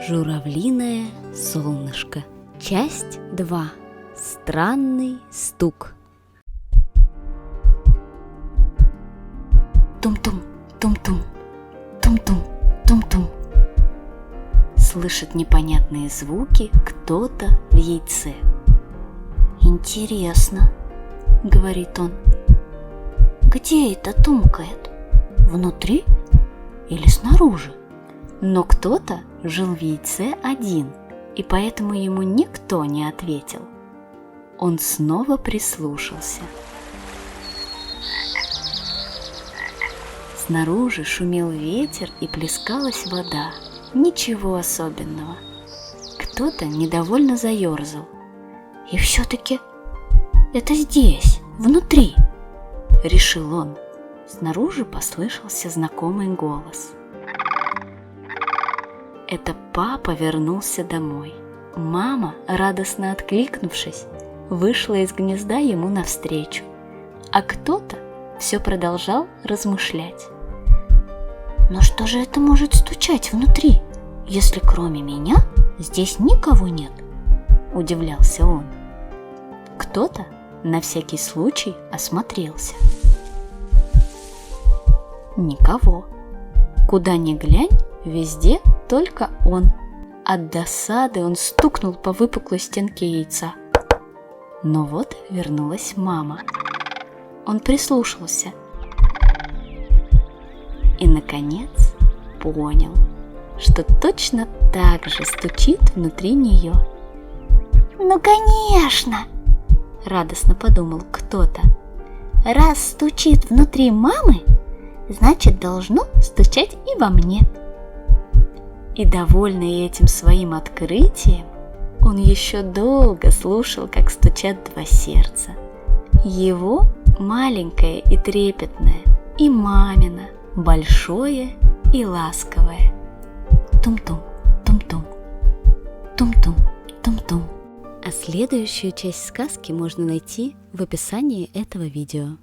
Журавлиное солнышко. Часть 2. Странный стук. Тум-тум, тум-тум, тум-тум, тум-тум. Слышит непонятные звуки кто-то в яйце. «Интересно», — говорит он, — «где это тумкает? Внутри или снаружи?» Но кто-то жил в яйце один, и поэтому ему никто не ответил. Он снова прислушался. Снаружи шумел ветер и плескалась вода. Ничего особенного. Кто-то недовольно заерзал. «И все-таки это здесь, внутри», — решил он. Снаружи послышался знакомый голос. Это папа вернулся домой. Мама, радостно откликнувшись, вышла из гнезда ему навстречу, а кто-то все продолжал размышлять. «Но что же это может стучать внутри, если кроме меня здесь никого нет?» – удивлялся он. Кто-то на всякий случай осмотрелся. Никого. Куда ни глянь, везде только он. От досады он стукнул по выпуклой стенке яйца. Но вот вернулась мама. Он прислушался и, наконец, понял, что точно так же стучит внутри нее. «Ну, конечно!» – радостно подумал кто-то. «Раз стучит внутри мамы, значит, должно стучать и во мне». И, довольный этим своим открытием, он еще долго слушал, как стучат два сердца. Его маленькое и трепетное, и мамино, большое и ласковое. Тум-тум, тум-тум, тум-тум, тум-тум. А следующую часть сказки можно найти в описании этого видео.